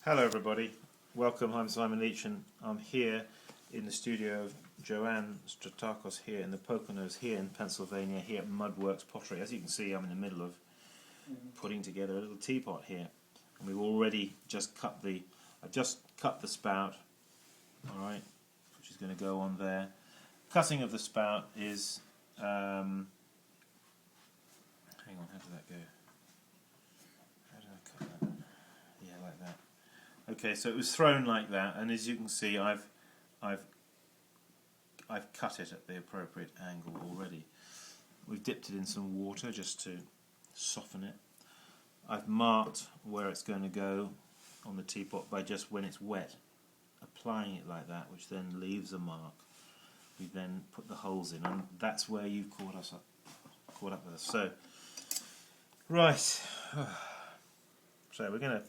Hello everybody, welcome. I'm Simon Leach and I'm here in the studio of Joanne Stratakos here in the Poconos here in Pennsylvania, here at Mudworks Pottery. As you can see, I'm in the middle of putting together a little teapot here, and we've already just cut the spout, alright, which is going to go on there. Cutting of the spout is hang on, how did that go? How did I cut that? Yeah, like that. Okay, so it was thrown like that, and as you can see, I've cut it at the appropriate angle already. We've dipped it in some water just to soften it. I've marked where it's going to go on the teapot by just when it's wet, applying it like that, which then leaves a mark. We then put the holes in, and that's where you've caught up with us. So, right. So we're going to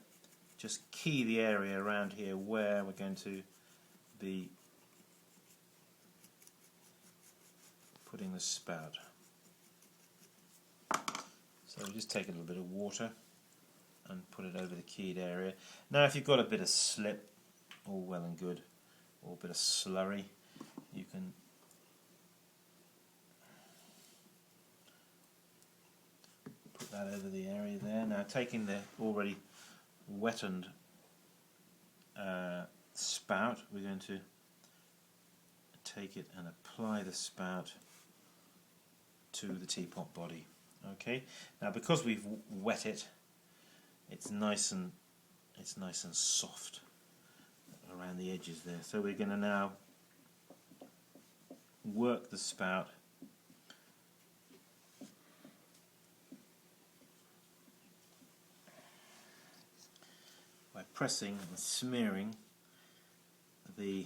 just key the area around here where we're going to be putting the spout. So we just take a little bit of water and put it over the keyed area. Now if you've got a bit of slip, all well and good, or a bit of slurry, you can put that over the area there. Now taking the already wettened spout, we're going to take it and apply the spout to the teapot body. Okay. Now because we've wet it, it's nice and soft around the edges there. So we're going to now work the spout by pressing and smearing the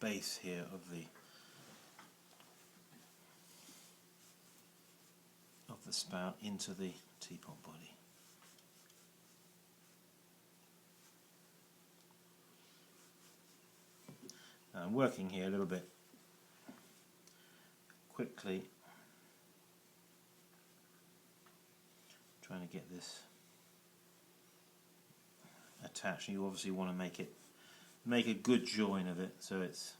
base here of the spout into the teapot body. Now I'm working here a little bit quickly, trying to get this attached. You obviously want to make a good join of it so it's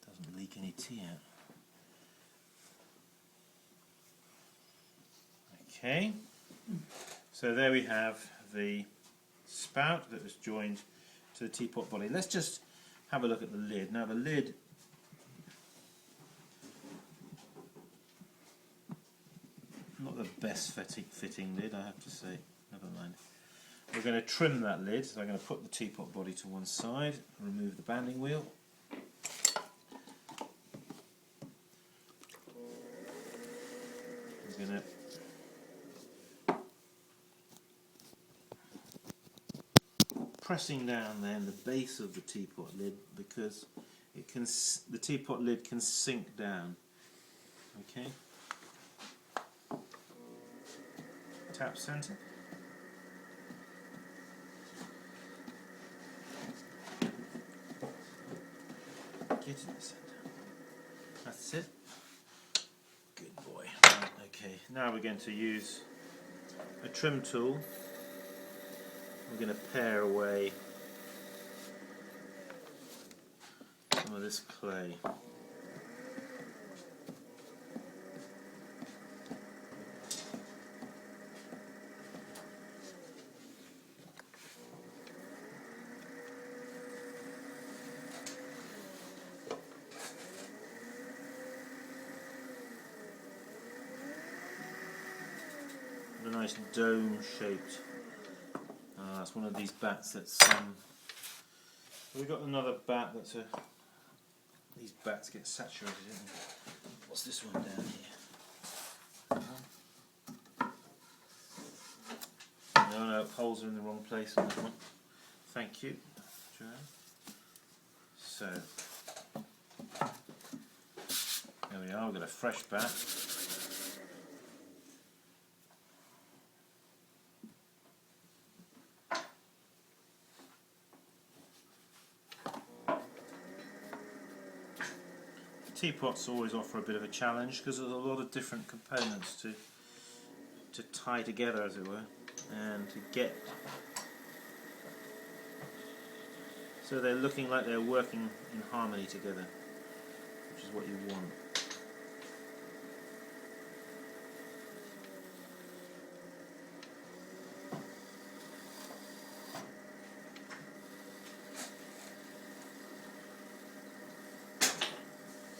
doesn't leak any tea out. Okay, so there we have the spout that was joined to the teapot body. Let's just have a look at the lid. Now the lid, not the best fitting lid, I have to say. Never mind. We're going to trim that lid, so I'm going to put the teapot body to one side, remove the banding wheel. I'm going to pressing down then the base of the teapot lid because the teapot lid can sink down. Okay. Tap center. Get in the center. That's it. Good boy. Right, okay, now we're going to use a trim tool. We're going to pare away some of this clay. A nice dome-shaped. That's one of these bats that's. We've got another bat that's a. These bats get saturated in. What's this one down here? No, holes are in the wrong place on that one. Thank you, Joanne. So there we are. We've got a fresh bat. Teapots always offer a bit of a challenge because there's a lot of different components to tie together, as it were, and to get so they're looking like they're working in harmony together, which is what you want.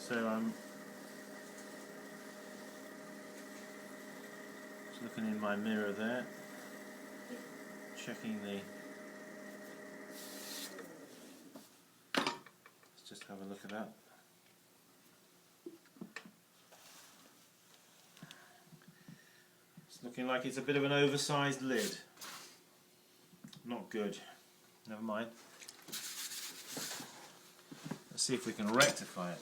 So I'm just looking in my mirror there, checking the. Let's just have a look at that. It's looking like it's a bit of an oversized lid. Not good. Never mind. Let's see if we can rectify it.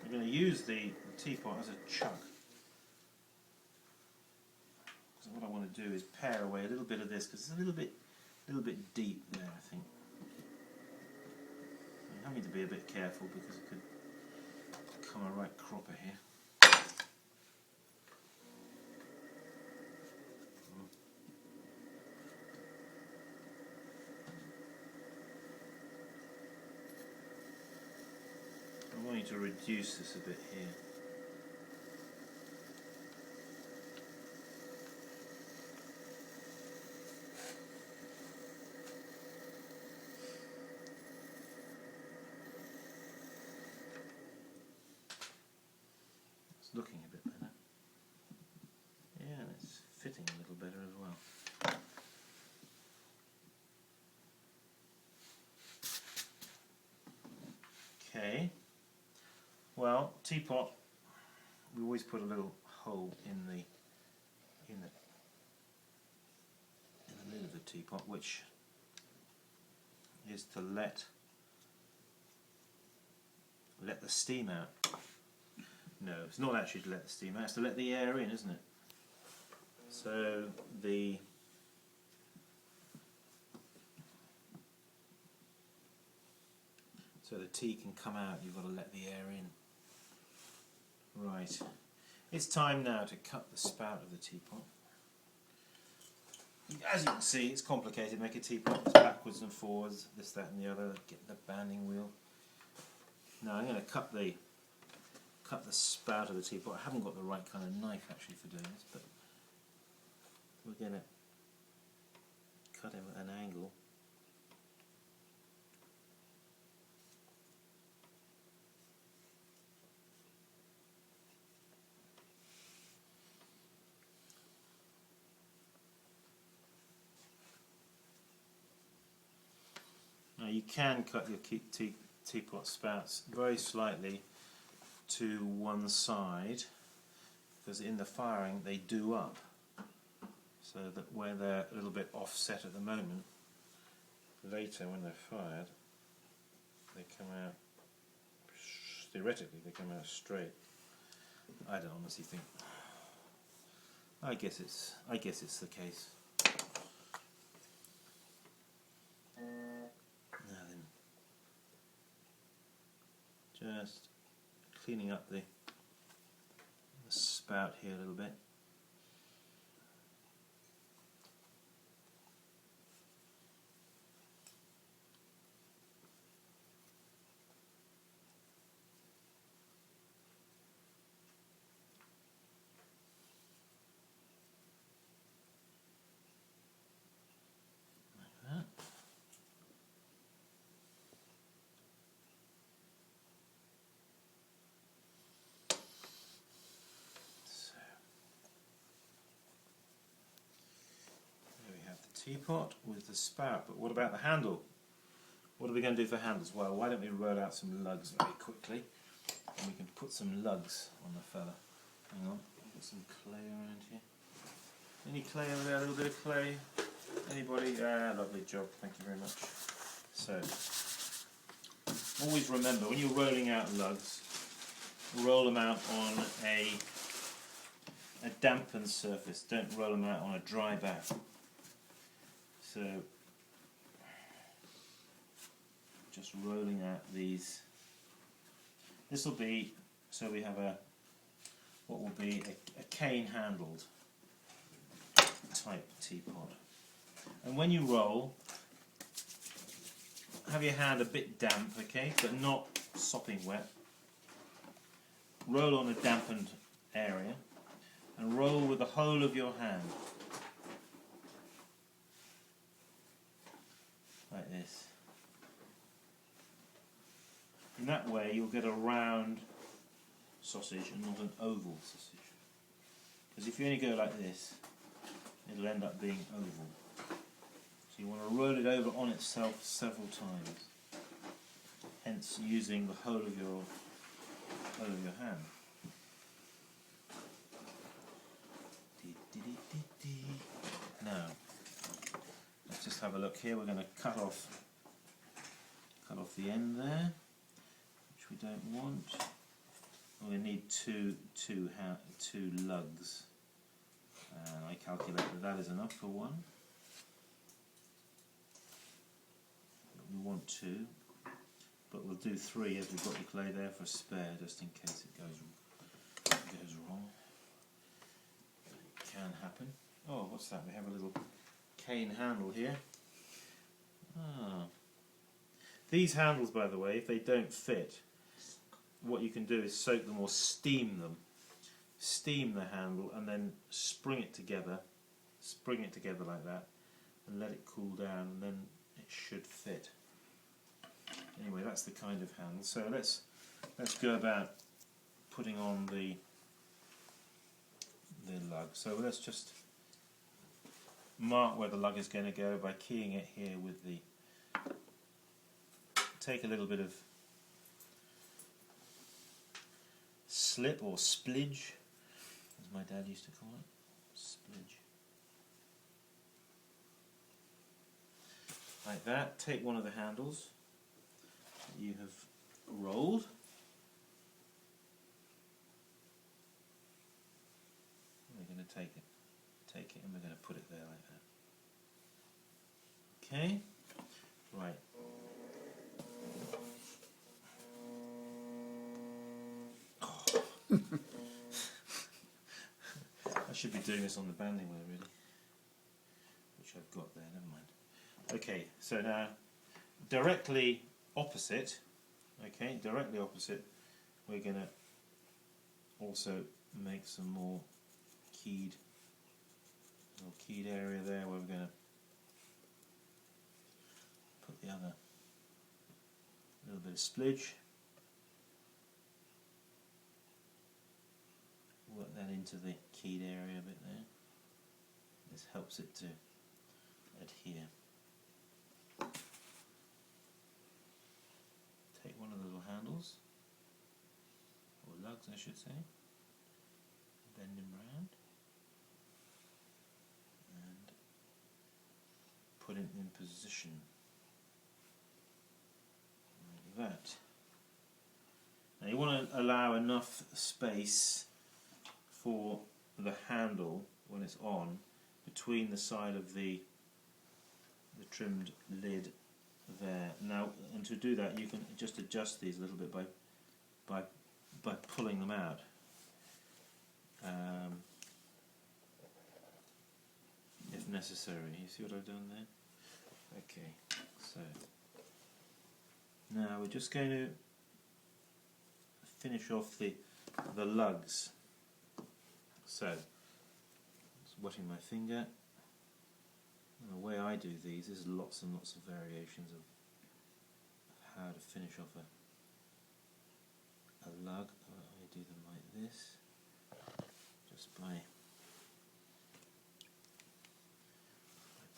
I'm going to use the teapot as a chuck. So what I want to do is pare away a little bit of this because it's a little bit deep there, I think. I'm having to be a bit careful because it could come a right cropper here. I'm wanting to reduce this a bit here. It's looking a bit better. Yeah, and it's fitting a little better as well. Okay. Well, teapot, we always put a little hole in the lid of the teapot, which is to let the steam out. No, it's not actually to let the steam out, it's to let the air in, isn't it? So the tea can come out, you've got to let the air in. Right, it's time now to cut the spout of the teapot. As you can see, it's complicated. Make a teapot, it's backwards and forwards, this, that and the other, get the banding wheel. Now I'm going to cut the spout of the teapot. I haven't got the right kind of knife actually for doing this, but we're going to cut him at an angle. Now you can cut your teapot spouts very slightly to one side, because in the firing they do up, so that where they're a little bit offset at the moment, later when they're fired they come out, theoretically they come out straight. I don't honestly think, I guess it's the case. Now then, just cleaning up the spout here a little bit. Like that. Teapot with the spout, but what about the handle? What are we going to do for handles? Well, why don't we roll out some lugs very quickly, and we can put some lugs on the fella. Hang on, I've got some clay around here. Any clay over there? A little bit of clay? Anybody? Ah, lovely job, thank you very much. So, always remember, when you're rolling out lugs, roll them out on a dampened surface. Don't roll them out on a dry back. So just rolling out these. This will be, so we have what will be a cane handled type teapot. And when you roll, have your hand a bit damp, okay, but not sopping wet. Roll on a dampened area and roll with the whole of your hand. Like this. In that way you'll get a round sausage and not an oval sausage. Because if you only go like this, it'll end up being oval. So you want to roll it over on itself several times. Hence using the whole of your hand. Now, let's just have a look here. We're going to cut off the end there, which we don't want. We need two lugs. I calculate that is enough for one. We want two, but we'll do three as we've got the clay there for a spare, just in case it goes wrong. It can happen. Oh, what's that? We have a little cane handle here. Ah. These handles, by the way, if they don't fit, what you can do is soak them or steam them. Steam the handle and then spring it together like that, and let it cool down, and then it should fit. Anyway, that's the kind of handle. So let's go about putting on the lug. So let's just mark where the lug is going to go by keying it here with the. Take a little bit of slip or splidge, as my dad used to call it, splidge. Like that. Take one of the handles that you have rolled. We're going to take it and we're going to put it there like that. Okay, right. I should be doing this on the banding wheel really, which I've got there, never mind. Okay, so now directly opposite, we're going to also make some more keyed area there where we're going to put the other little bit of splidge. Work that into the keyed area a bit there. This helps it to adhere. Take one of the little handles, or lugs I should say, bend them round and put it in position like that. Now you want to allow enough space for the handle when it's on between the side of the trimmed lid there. Now, and to do that you can just adjust these a little bit by pulling them out. If necessary. You see what I've done there? Okay, so now we're just going to finish off the lugs. So, just wetting my finger. And the way I do these is lots and lots of variations of how to finish off a lug. I do them like this, just by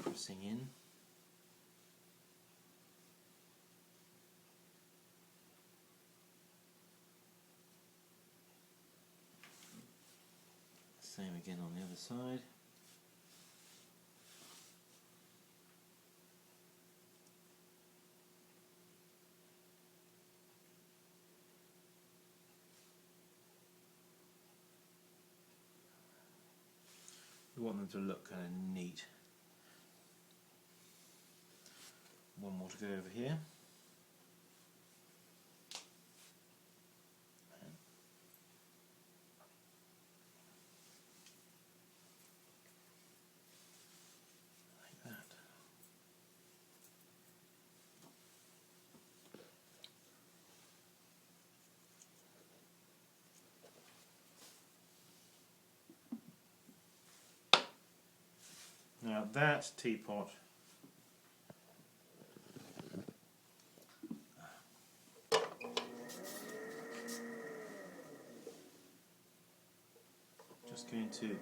pressing in. Same again on the other side. You want them to look kind of neat. One more to go over here. Like that. Now that teapot just going to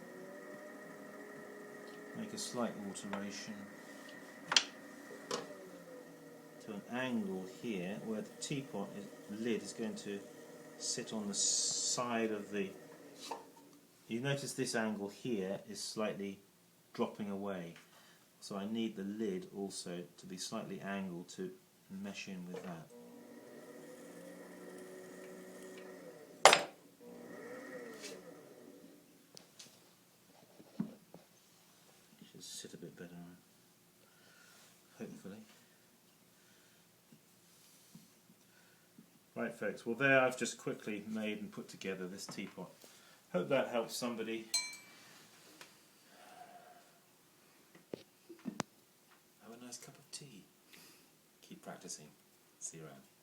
make a slight alteration to an angle here where the teapot lid is going to sit on the side of the. You notice this angle here is slightly dropping away, so I need the lid also to be slightly angled to mesh in with that. Should sit a bit better, hopefully. Right folks, well there I've just quickly made and put together this teapot. Hope that helps somebody. Have a nice cup of tea. Keep practicing. See you around.